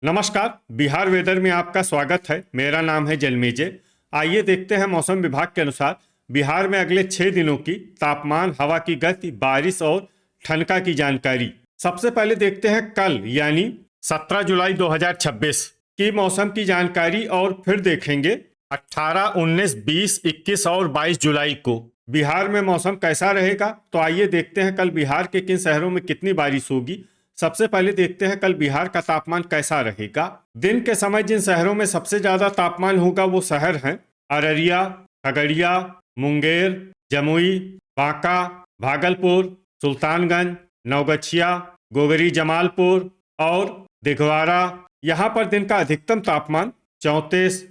नमस्कार। बिहार वेदर में आपका स्वागत है। मेरा नाम है जन्मेजय। आइए देखते हैं मौसम विभाग के अनुसार बिहार में अगले 6 दिनों की तापमान, हवा की गति, बारिश और ठनका की जानकारी। सबसे पहले देखते हैं कल यानी 17 जुलाई 2026 की मौसम की जानकारी और फिर देखेंगे 18, 19, 20, 21 और 22 जुलाई को बिहार में मौसम कैसा रहेगा। तो आइए देखते हैं कल बिहार के किन शहरों में कितनी बारिश होगी। सबसे पहले देखते हैं कल बिहार का तापमान कैसा रहेगा। दिन के समय जिन शहरों में सबसे ज्यादा तापमान होगा वो शहर हैं अररिया, खगड़िया, मुंगेर, जमुई, बांका, भागलपुर, सुल्तानगंज, नवगछिया, गोगरी, जमालपुर और दिघवारा। यहाँ पर दिन का अधिकतम तापमान 34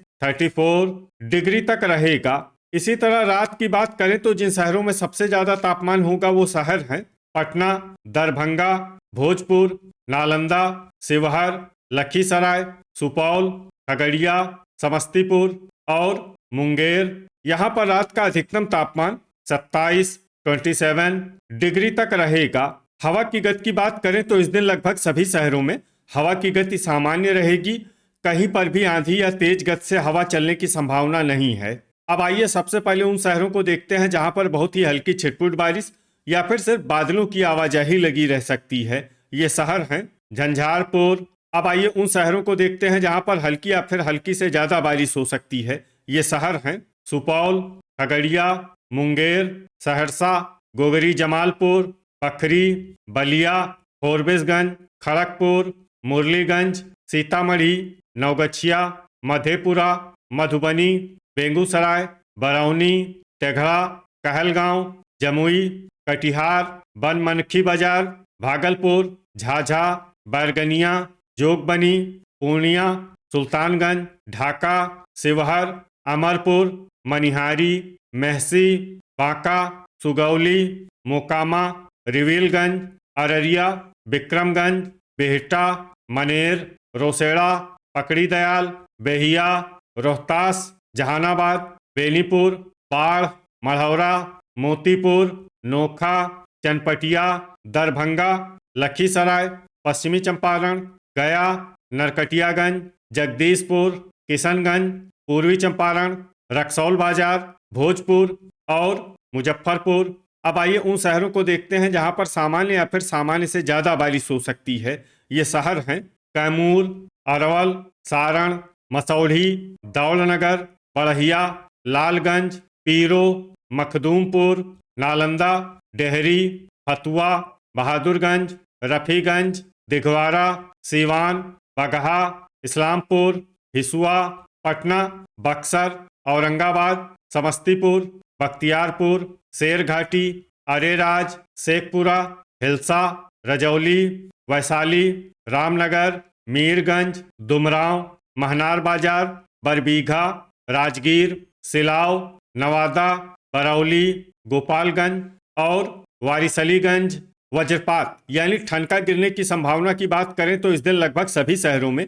डिग्री तक रहेगा। इसी तरह रात की बात करें तो जिन शहरों में सबसे ज्यादा तापमान होगा वो शहर हैं पटना, दरभंगा, भोजपुर, नालंदा, शिवहर, लखीसराय, सुपौल, खगड़िया, समस्तीपुर और मुंगेर। यहाँ पर रात का अधिकतम तापमान 27 डिग्री तक रहेगा। हवा की गति की बात करें तो इस दिन लगभग सभी शहरों में हवा की गति सामान्य रहेगी। कहीं पर भी आंधी या तेज गति से हवा चलने की संभावना नहीं है। अब आइए सबसे पहले उन शहरों को देखते हैं जहां पर बहुत ही हल्की छिटपुट बारिश या फिर सिर्फ बादलों की आवाजाही लगी रह सकती है। ये शहर हैं झंझारपुर। अब आइए उन शहरों को देखते हैं जहां पर हल्की या फिर हल्की से ज्यादा बारिश हो सकती है। ये शहर हैं सुपौल, खगड़िया, मुंगेर, सहरसा, गोगरी, जमालपुर, पखरी, बलिया, फोरबिसगंज, खड़गपुर, मुरलीगंज, सीतामढ़ी, नवगछिया, मधेपुरा, मधुबनी, बेगूसराय, बरौनी, तेघड़ा, कहलगांव, जमुई, कटिहार, बनमनखी बाजार, भागलपुर, झाझा, बैरगनिया, जोगबनी, पूर्णिया, सुल्तानगंज, ढाका, शिवहर, अमरपुर, मनिहारी, महसी, बांका, सुगौली, मोकामा, रिविलगंज, अररिया, विक्रमगंज, बिहटा, मनेर, रोसेड़ा, पकड़ी दयाल, बेहिया, रोहतास, जहानाबाद, बेनीपुर, बाढ़, मढ़ौरा, मोतीपुर, नोखा, चनपटिया, दरभंगा, लखीसराय, पश्चिमी चंपारण, गया, नरकटियागंज, जगदीशपुर, किशनगंज, पूर्वी चंपारण, रक्सौल बाजार, भोजपुर और मुजफ्फरपुर। अब आइए उन शहरों को देखते हैं जहां पर सामान्य या फिर सामान्य से ज़्यादा बारिश हो सकती है। ये शहर हैं कैमूर, अरवल, सारण, मसौढ़ी, दौलनगर, बढ़िया, लालगंज, पीरो, मखदूमपुर, नालंदा, डेहरी, फतुआ, बहादुरगंज, रफीगंज, दिघवारा, सीवान, बगहा, इस्लामपुर, हिसुआ, पटना, बक्सर, औरंगाबाद, समस्तीपुर, बख्तियारपुर, शेरघाटी, अरेराज, शेखपुरा, हिलसा, रजौली, वैशाली, रामनगर, मीरगंज, दुमराव, महनार बाजार, बरबीघा, राजगीर, सिलाव, नवादा, बरौली, गोपालगंज और वारिसलीगंज। वज्रपात यानी ठनका गिरने की संभावना की बात करें तो इस दिन लगभग सभी शहरों में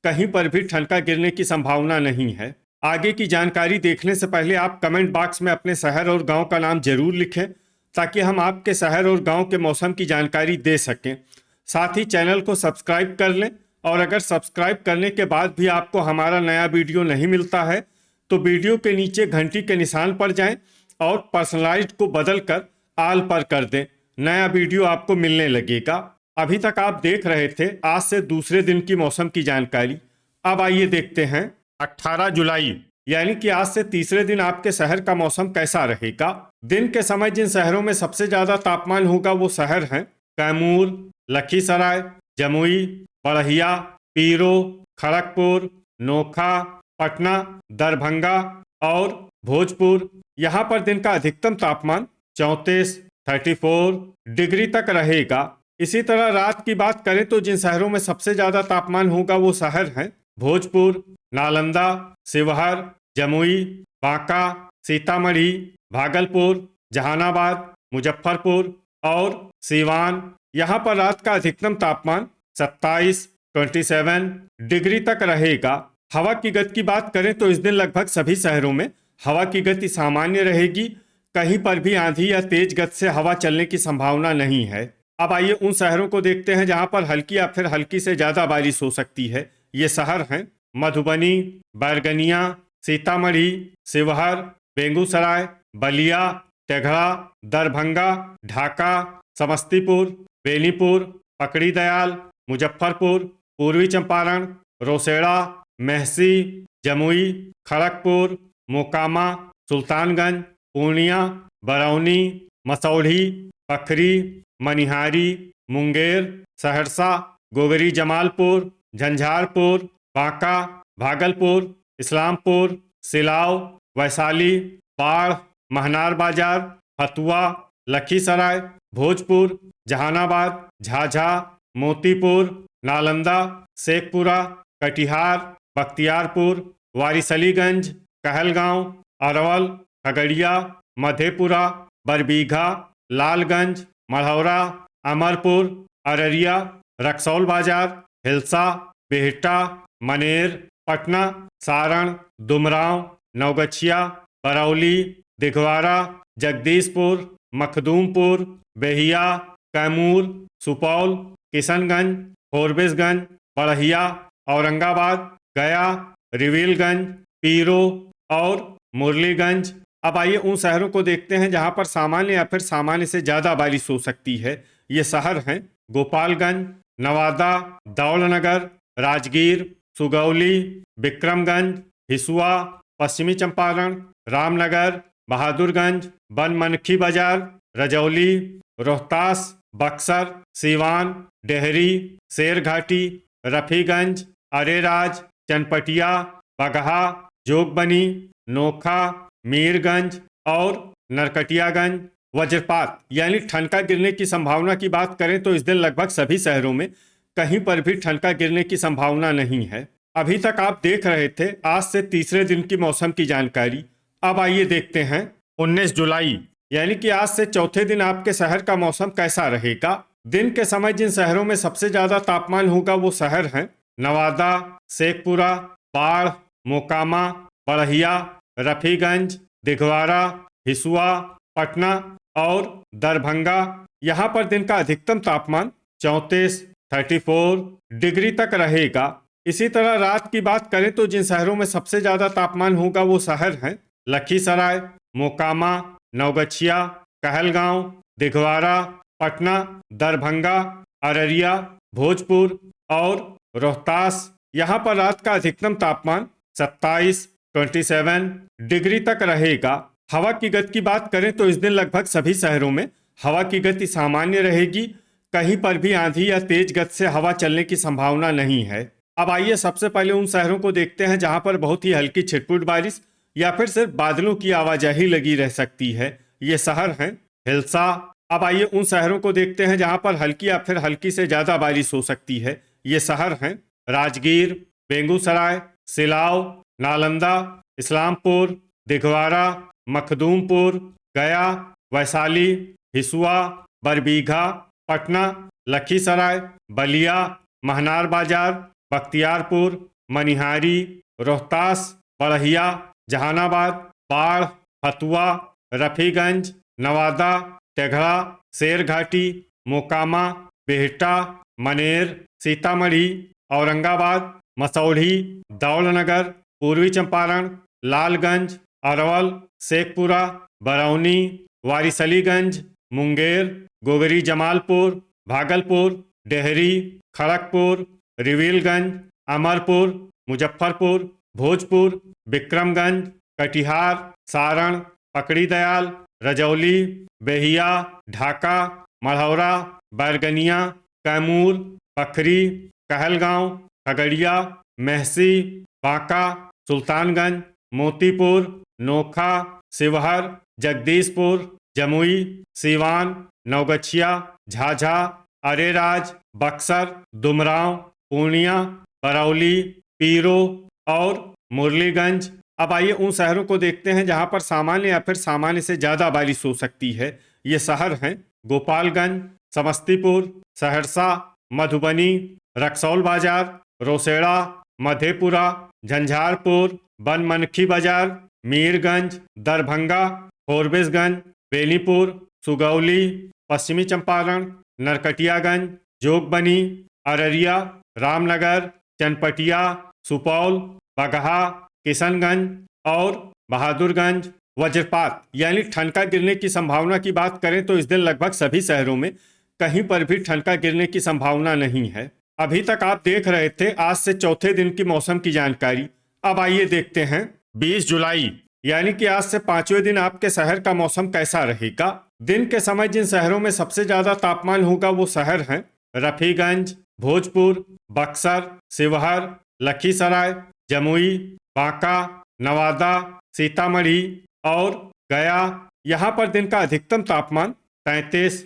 कहीं पर भी ठनका गिरने की संभावना नहीं है। आगे की जानकारी देखने से पहले आप कमेंट बॉक्स में अपने शहर और गांव का नाम जरूर लिखें ताकि हम आपके शहर और गांव के मौसम की जानकारी दे सकें। साथ ही चैनल को सब्सक्राइब कर लें और अगर सब्सक्राइब करने के बाद भी आपको हमारा नया वीडियो नहीं मिलता है तो वीडियो के नीचे घंटी के निशान पर जाएं और पर्सनलाइज्ड को बदल कर आल पर कर दें। नया वीडियो आपको मिलने लगेगा। अभी तक आप देख रहे थे आज से दूसरे दिन की मौसम की जानकारी। अब आइए देखते हैं 18 जुलाई यानी कि आज से तीसरे दिन आपके शहर का मौसम कैसा रहेगा। दिन के समय जिन शहरों में सबसे ज्यादा तापमान होगा वो शहर हैं कैमूर, लखीसराय, जमुई, बढ़िया, पीरो, खड़गपुर, नोखा, पटना, दरभंगा और भोजपुर। यहाँ पर दिन का अधिकतम तापमान 34 डिग्री तक रहेगा। इसी तरह रात की बात करें तो जिन शहरों में सबसे ज्यादा तापमान होगा वो शहर हैं भोजपुर, नालंदा, शिवहर, जमुई, बांका, सीतामढ़ी, भागलपुर, जहानाबाद, मुजफ्फरपुर और सीवान। यहाँ पर रात का अधिकतम तापमान 27 डिग्री तक रहेगा। हवा की गति की बात करें तो इस दिन लगभग सभी शहरों में हवा की गति सामान्य रहेगी। कहीं पर भी आंधी या तेज गति से हवा चलने की संभावना नहीं है। अब आइए उन शहरों को देखते हैं जहां पर हल्की या फिर हल्की से ज्यादा बारिश हो सकती है। ये शहर हैं मधुबनी, बैरगनिया, सीतामढ़ी, शिवहर, बेगूसराय, बलिया, तेघड़ा, दरभंगा, ढाका, समस्तीपुर, बेनीपुर, पकड़ीदयाल, मुजफ्फरपुर, पूर्वी चंपारण, रोसड़ा, मेहसी, जमुई, खड़गपुर, मोकामा, सुल्तानगंज, पूर्णिया, बरौनी, मसौढ़ी, पखरी, मनिहारी, मुंगेर, सहरसा, गोगरी जमालपुर, झंझारपुर, बांका, भागलपुर, इस्लामपुर, सिलाव, वैशाली, बाढ़, महनार बाजार, फतुआ, लखीसराय, भोजपुर, जहानाबाद, झाझा, मोतीपुर, नालंदा, शेखपुरा, कटिहार, बख्तियारपुर, वारिसलीगंज, कहलगांव, अरवल, खगड़िया, मधेपुरा, बरबीघा, लालगंज, मढ़ौरा, अमरपुर, अररिया, रक्सौल बाजार, हिलसा, बिहटा, मनेर, पटना, सारण, दुमराव, नवगछिया, बरौली, दिघवारा, जगदीशपुर, मखदूमपुर, बेहिया, कैमूर, सुपौल, किशनगंज, फोरबिसगंज, बढ़िया, औरंगाबाद, गया, रिविलगंज, पीरो और मुरलीगंज। अब आइए उन शहरों को देखते हैं जहां पर सामान्य या फिर सामान्य से ज़्यादा बारिश हो सकती है। ये शहर हैं गोपालगंज, नवादा, दौलनगर, राजगीर, सुगौली, विक्रमगंज, हिसुआ, पश्चिमी चंपारण, रामनगर, बहादुरगंज, बनमनखी बाजार, रजौली, रोहतास, बक्सर, सीवान, डेहरी, शेरघाटी, रफीगंज, अरेराज, चनपटिया, बगहा, जोगबनी, नोखा, मीरगंज और नरकटियागंज। वज्रपात यानी ठनका गिरने की संभावना की बात करें तो इस दिन लगभग सभी शहरों में कहीं पर भी ठनका गिरने की संभावना नहीं है। अभी तक आप देख रहे थे आज से तीसरे दिन की मौसम की जानकारी। अब आइए देखते हैं 19 जुलाई यानी कि आज से चौथे दिन आपके शहर का मौसम कैसा रहेगा। दिन के समय जिन शहरों में सबसे ज्यादा तापमान होगा वो शहर हैं नवादा, शेखपुरा, बाढ़, मोकामा, बढ़िया, रफीगंज, दिघवारा, हिसुआ, पटना और दरभंगा। यहाँ पर दिन का अधिकतम तापमान 34 डिग्री तक रहेगा। इसी तरह रात की बात करें तो जिन शहरों में सबसे ज्यादा तापमान होगा वो शहर हैं लखीसराय, मोकामा, नवगछिया, कहलगांव, दिघवारा, पटना, दरभंगा, अररिया, भोजपुर और रोहतास। यहाँ पर रात का अधिकतम तापमान 27 डिग्री तक रहेगा। हवा की गति की बात करें तो इस दिन लगभग सभी शहरों में हवा की गति सामान्य रहेगी। कहीं पर भी आंधी या तेज गति से हवा चलने की संभावना नहीं है। अब आइए सबसे पहले उन शहरों को देखते हैं जहां पर बहुत ही हल्की छिटपुट बारिश या फिर सिर्फ बादलों की आवाजाही लगी रह सकती है। ये शहर हैं हिलसा। अब आइए उन शहरों को देखते हैं जहां पर हल्की या फिर हल्की से ज्यादा बारिश हो सकती है। ये शहर हैं राजगीर, बेगूसराय, सिलाव, नालंदा, इस्लामपुर, दिघवारा, मखदूमपुर, गया, वैशाली, हिसुआ, बरबीघा, पटना, लखीसराय, बलिया, महनार बाजार, बख्तियारपुर, मनिहारी, रोहतास, बढ़िया, जहानाबाद, बाढ़, फतुआ, रफीगंज, नवादा, तेघड़ा, शेरघाटी, मोकामा, बिहटा, मनेर, सीतामढ़ी, औरंगाबाद, मसौढ़ी, दौलनगर, पूर्वी चंपारण, लालगंज, अरवल, शेखपुरा, बरौनी, वारिसलीगंज, मुंगेर, गोगरी जमालपुर, भागलपुर, डेहरी, खड़गपुर, रिविलगंज, अमरपुर, मुजफ्फरपुर, भोजपुर, विक्रमगंज, कटिहार, सारण, पकड़ीदयाल, रजौली, बेहिया, ढाका, मढ़ौरा, बैरगनिया, कैमूर, पखरी, कहलगांव, खगड़िया, मेहसी, बांका, सुल्तानगंज, मोतीपुर, नोखा, शिवहर, जगदीशपुर, जमुई, सीवान, नवगछिया, झाझा, अरेराज, बक्सर, दुमराव, पूर्णिया, बरौली, पीरो और मुरलीगंज। अब आइए उन शहरों को देखते हैं जहां पर सामान्य या फिर सामान्य से ज्यादा बारिश हो सकती है। ये शहर हैं गोपालगंज, समस्तीपुर, सहरसा, मधुबनी, रक्सौल बाजार, रोसड़ा, मधेपुरा, झंझारपुर, बनमनखी बाजार, मीरगंज, दरभंगा, फोरबिसगंज, बेनीपुर, सुगौली, पश्चिमी चंपारण, नरकटियागंज, जोगबनी, अररिया, रामनगर, चनपटिया, सुपौल, बगहा, किशनगंज और बहादुरगंज। वज्रपात यानी ठनका गिरने की संभावना की बात करें तो इस दिन लगभग सभी शहरों में कहीं पर भी ठनका गिरने की संभावना नहीं है। अभी तक आप देख रहे थे आज से चौथे दिन की मौसम की जानकारी। अब आइए देखते हैं 20 जुलाई यानी कि आज से पांचवें दिन आपके शहर का मौसम कैसा रहेगा। दिन के समय जिन शहरों में सबसे ज्यादा तापमान होगा वो शहर हैं रफीगंज, भोजपुर, बक्सर, शिवहर, लखीसराय, जमुई, बांका, नवादा, सीतामढ़ी और गया। यहाँ पर दिन का अधिकतम तापमान 33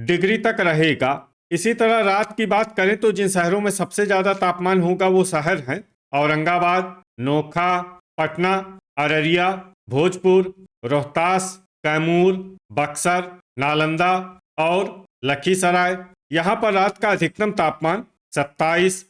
डिग्री तक रहेगा। इसी तरह रात की बात करें तो जिन शहरों में सबसे ज्यादा तापमान होगा वो शहर हैं औरंगाबाद, नोखा, पटना, अररिया, भोजपुर, रोहतास, कैमूर, बक्सर, नालंदा और लखीसराय। यहाँ पर रात का अधिकतम तापमान 27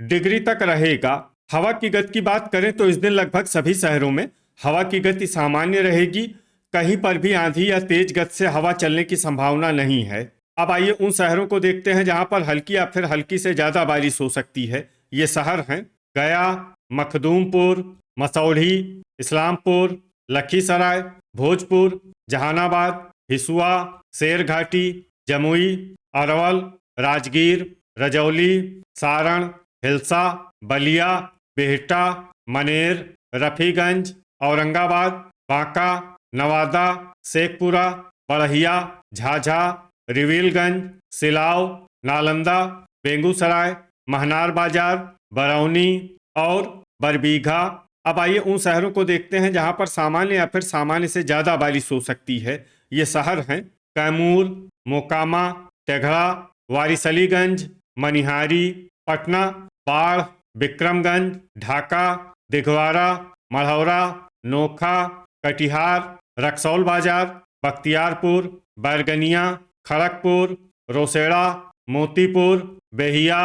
डिग्री तक रहेगा। हवा की गति की बात करें तो इस दिन लगभग सभी शहरों में हवा की गति सामान्य रहेगी। कहीं पर भी आंधी या तेज गति से हवा चलने की संभावना नहीं है। अब आइए उन शहरों को देखते हैं जहां पर हल्की या फिर हल्की से ज्यादा बारिश हो सकती है। ये शहर हैं गया, मखदूमपुर, मसौढ़ी, इस्लामपुर, लखीसराय, भोजपुर, जहानाबाद, हिसुआ, शेरघाटी, जमुई, अरवल, राजगीर, रजौली, सारण, हिलसा, बलिया, बिहटा, मनेर, रफीगंज, औरंगाबाद, बांका, नवादा, शेखपुरा, बड़हिया, झाझा, रिविलगंज, सिलाव, नालंदा, बेगूसराय, महनार बाजार, बरौनी और बरबीघा। अब आइए उन शहरों को देखते हैं जहां पर सामान्य या फिर सामान्य से ज्यादा बारिश हो सकती है। ये शहर हैं कैमूर, मोकामा, तेघड़ा, वारिसलीगंज, मनिहारी, पटना, बाढ़, विक्रमगंज, ढाका, दिघवारा, मढ़ौरा, नोखा, कटिहार, रक्सौल बाजार, बख्तियारपुर, बैरगनिया, खड़गपुर, रोसेड़ा, मोतीपुर, बेहिया,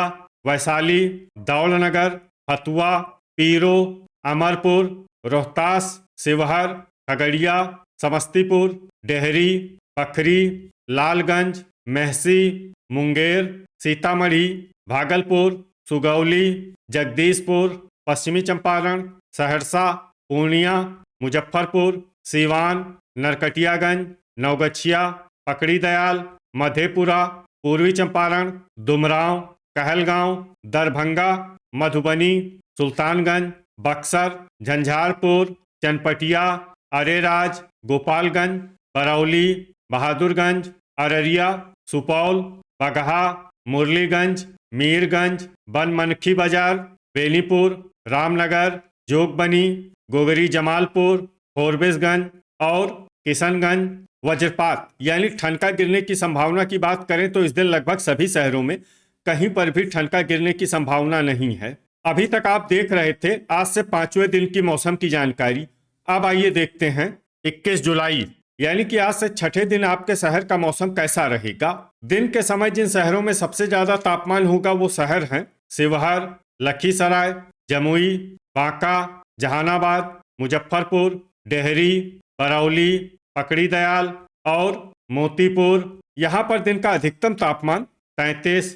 वैशाली, दौलनगर, हथुआ, पीरो, अमरपुर, रोहतास, शिवहर, खगड़िया, समस्तीपुर, डेहरी, पखरी, लालगंज, मेहसी, मुंगेर, सीतामढ़ी, भागलपुर, सुगौली, जगदीशपुर, पश्चिमी चंपारण, सहरसा, पूर्णिया, मुजफ्फरपुर, सीवान, नरकटियागंज, नवगछिया, पकड़ी दयाल, मधेपुरा, पूर्वी चंपारण, दुमराव, कहलगांव, दरभंगा, मधुबनी, सुल्तानगंज, बक्सर, झंझारपुर, चनपटिया, अरेराज, गोपालगंज, बरौली, बहादुरगंज, अररिया, सुपौल, बगहा, मुरलीगंज, मीरगंज, बनमनखी बाजार, बेनीपुर, रामनगर, जोगबनी, गोगरी जमालपुर, फोरबिसगंज और किशनगंज। वज्रपात यानी ठनका गिरने की संभावना की बात करें तो इस दिन लगभग सभी शहरों में कहीं पर भी ठनका गिरने की संभावना नहीं है। अभी तक आप देख रहे थे आज से पांचवें दिन की मौसम की जानकारी। अब आइए देखते हैं 21 जुलाई यानी कि आज से छठे दिन आपके शहर का मौसम कैसा रहेगा। दिन के समय जिन शहरों में सबसे ज्यादा तापमान होगा वो शहर हैं शिवहर, लखीसराय, जमुई, बांका, जहानाबाद, मुजफ्फरपुर, डेहरी, बरौली, पकड़ी दयाल और मोतीपुर। यहाँ पर दिन का अधिकतम तापमान 33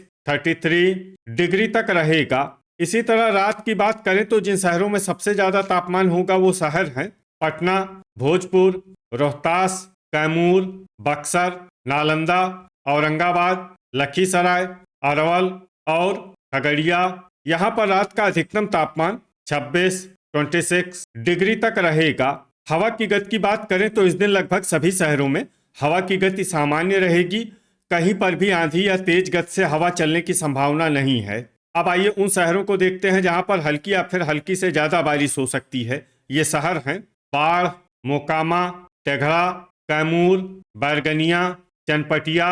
डिग्री तक रहेगा। इसी तरह रात की बात करें तो जिन शहरों में सबसे ज्यादा तापमान होगा वो शहर हैं पटना, भोजपुर, रोहतास, कैमूर, बक्सर, नालंदा, औरंगाबाद, लखीसराय, अरवल और खगड़िया। यहाँ पर रात का अधिकतम तापमान 26 डिग्री तक रहेगा। हवा की गति की बात करें तो इस दिन लगभग सभी शहरों में हवा की गति सामान्य रहेगी। कहीं पर भी आंधी या तेज गति से हवा चलने की संभावना नहीं है। अब आइए उन शहरों को देखते हैं जहां पर हल्की या फिर हल्की से ज्यादा बारिश हो सकती है। ये शहर हैं बाढ़, मोकामा, तेघड़ा, कैमूर, बैरगनिया, चनपटिया,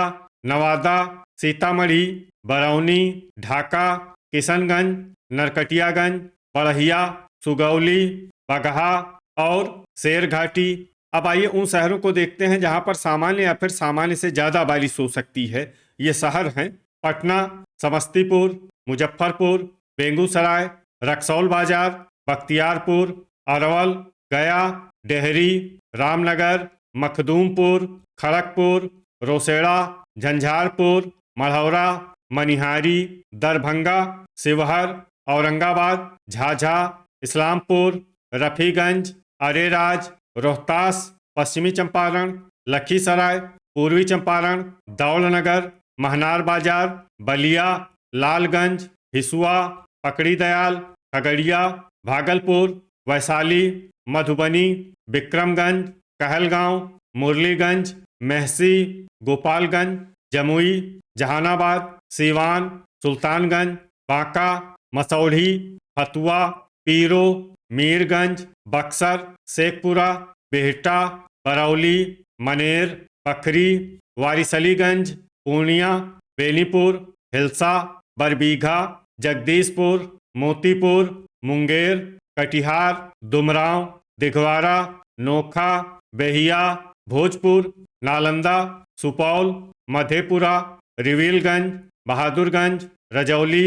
नवादा, सीतामढ़ी, बरौनी, ढाका, किशनगंज, नरकटियागंज, बड़हिया, सुगौली, बगहा और शेरघाटी। अब आइए उन शहरों को देखते हैं जहां पर सामान्य या फिर सामान्य से ज्यादा बारिश हो सकती है। ये शहर हैं पटना, समस्तीपुर, मुजफ्फरपुर, बेगूसराय, रक्सौल बाजार, बख्तियारपुर, अरवल, गया, डेहरी, रामनगर, मखदूमपुर, खड़गपुर, रोसेड़ा, झंझारपुर, मढ़ौरा, मनिहारी, दरभंगा, शिवहर, औरंगाबाद, झाझा, इस्लामपुर, रफीगंज, अरेराज, रोहतास, पश्चिमी चंपारण, लखीसराय, पूर्वी चंपारण, दौलनगर, महनार बाजार, बलिया, लालगंज, हिसुआ, पकड़ी दयाल, खगड़िया, भागलपुर, वैशाली, मधुबनी, विक्रमगंज, कहलगांव, मुरलीगंज, मेहसी, गोपालगंज, जमुई, जहानाबाद, सीवान, सुल्तानगंज, बांका, मसौढ़ी, फतुआ, पीरो, मीरगंज, बक्सर, शेखपुरा, बिहटा, बरौली, मनेर, पखरी, वारिसलीगंज, पूर्णिया, बेनीपुर, हिल्सा, बरबीघा, जगदीशपुर, मोतीपुर, मुंगेर, कटिहार, दुमराव, दिघवारा, नोखा, बेहिया, भोजपुर, नालंदा, सुपौल, मधेपुरा, रिविलगंज, बहादुरगंज, रजौली,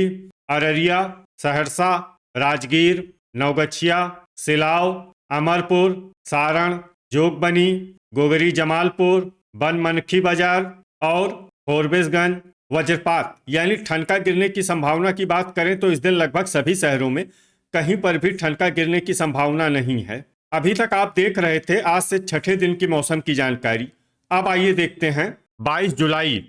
अररिया, सहरसा, राजगीर, नवगछिया, सिलाव, अमरपुर, सारण, जोगबनी, गोगरी जमालपुर, बनमनखी बाजार और फोरबिसगंज। वज्रपात यानी ठनका गिरने की संभावना की बात करें तो इस दिन लगभग सभी शहरों में कहीं पर भी ठनका गिरने की संभावना नहीं है। अभी तक आप देख रहे थे आज से छठे दिन की मौसम की जानकारी। अब आइए देखते हैं 22 जुलाई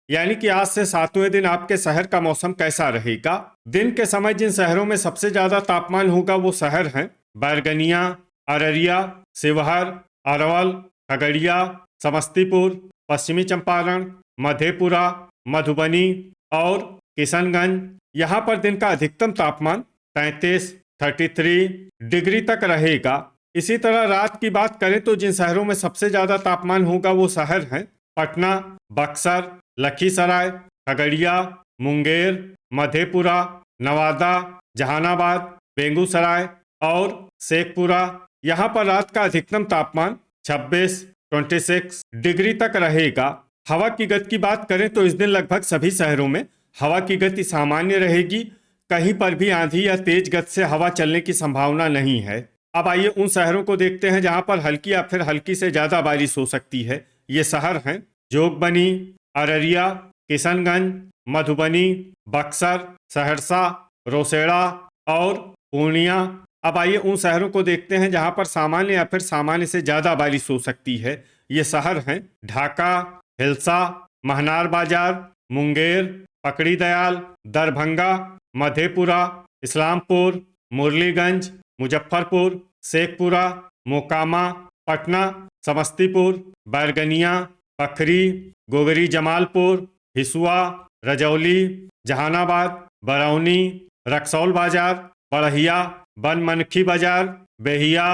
यानी कि आज से 7वें दिन आपके शहर का मौसम कैसा रहेगा। दिन के समय जिन शहरों में सबसे ज्यादा तापमान होगा वो शहर हैं बैरगनिया, अररिया, शिवहर, अरवल, खगड़िया, समस्तीपुर, पश्चिमी चंपारण, मधेपुरा, मधुबनी और किशनगंज। यहाँ पर दिन का अधिकतम तापमान 33 डिग्री तक रहेगा। इसी तरह रात की बात करें तो जिन शहरों में सबसे ज्यादा तापमान होगा वो शहर हैं पटना, बक्सर, लखीसराय, खगड़िया, मुंगेर, मधेपुरा, नवादा, जहानाबाद, बेगूसराय और शेखपुरा। यहाँ पर रात का अधिकतम तापमान 26 डिग्री तक रहेगा। हवा की गति की बात करें तो इस दिन लगभग सभी शहरों में हवा की गति सामान्य रहेगी। कहीं पर भी आंधी या तेज गति से हवा चलने की संभावना नहीं है। अब आइए उन शहरों को देखते हैं जहां पर हल्की या फिर हल्की से ज्यादा बारिश हो सकती है। ये शहर हैं जोगबनी, अररिया, किशनगंज, मधुबनी, बक्सर, सहरसा, रोसड़ा और पूर्णिया। अब आइए उन शहरों को देखते हैं जहां पर सामान्य या फिर सामान्य से ज्यादा बारिश हो सकती है। ये शहर हैं ढाका, हिल्सा, महनार बाजार, मुंगेर, पकड़ी दयाल, दरभंगा, मधेपुरा, इस्लामपुर, मुरलीगंज, मुजफ्फरपुर, शेखपुरा, मोकामा, पटना, समस्तीपुर, बैरगनिया, पखरी, गोगरी जमालपुर, हिसुआ, रजौली, जहानाबाद, बरौनी, रक्सौल बाजार, बढ़िया, बनमनखी बाजार, बेहिया,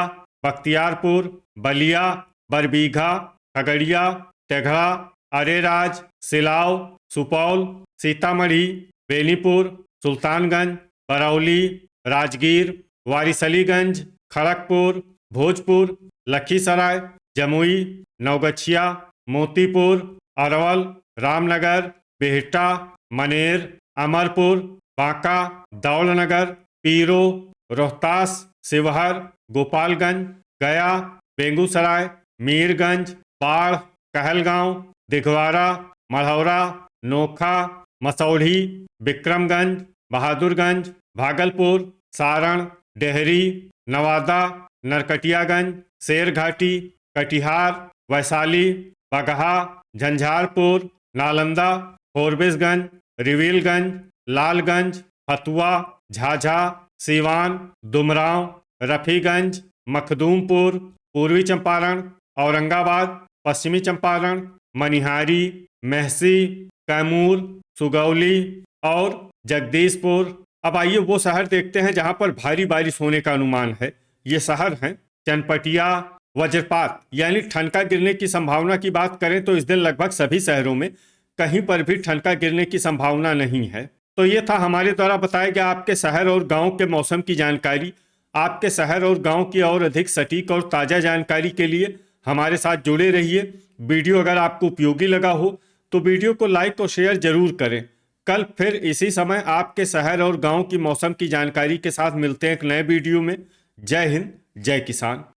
बख्तियारपुर, बलिया, बरबीघा, खगड़िया, तेघड़ा, अरेराज, सिलाव, सुपौल, सीतामढ़ी, बेनीपुर, सुल्तानगंज, बरौली, राजगीर, वारिसलीगंज, खड़गपुर, भोजपुर, लखीसराय, जमुई, नवगछिया, मोतीपुर, अरवल, रामनगर, बिहटा, मनेर, अमरपुर, बांका, दौलनगर, पीरो, रोहतास, शिवहर, गोपालगंज, गया, बेगूसराय, मीरगंज, बाढ़, कहलगांव, दिघवारा, मढ़ौरा, नोखा, मसौढ़ी, विक्रमगंज, बहादुरगंज, भागलपुर, सारण, डेहरी, नवादा, नरकटियागंज, शेरघाटी, कटिहार, वैशाली, बगहा, झंझारपुर, नालंदा, फोरबिसगंज, रिविलगंज, लालगंज, फतुआ, झाझा, सीवान, दुमराव, रफीगंज, मखदूमपुर, पूर्वी चंपारण, औरंगाबाद, पश्चिमी चंपारण, मनिहारी, मेहसी, कैमूर, सुगौली और जगदीशपुर। अब आइए वो शहर देखते हैं जहां पर भारी बारिश होने का अनुमान है। ये शहर हैं चनपटिया। वज्रपात यानी ठनका गिरने की संभावना की बात करें तो इस दिन लगभग सभी शहरों में कहीं पर भी ठनका गिरने की संभावना नहीं है। तो ये था हमारे द्वारा बताया गया आपके शहर और गांव के मौसम की जानकारी। आपके शहर और गांव की और अधिक सटीक और ताज़ा जानकारी के लिए हमारे साथ जुड़े रहिए। वीडियो अगर आपको उपयोगी लगा हो तो वीडियो को लाइक और शेयर जरूर करें। कल फिर इसी समय आपके शहर और गांव की मौसम की जानकारी के साथ मिलते हैं एक नए वीडियो में। जय हिंद, जय किसान।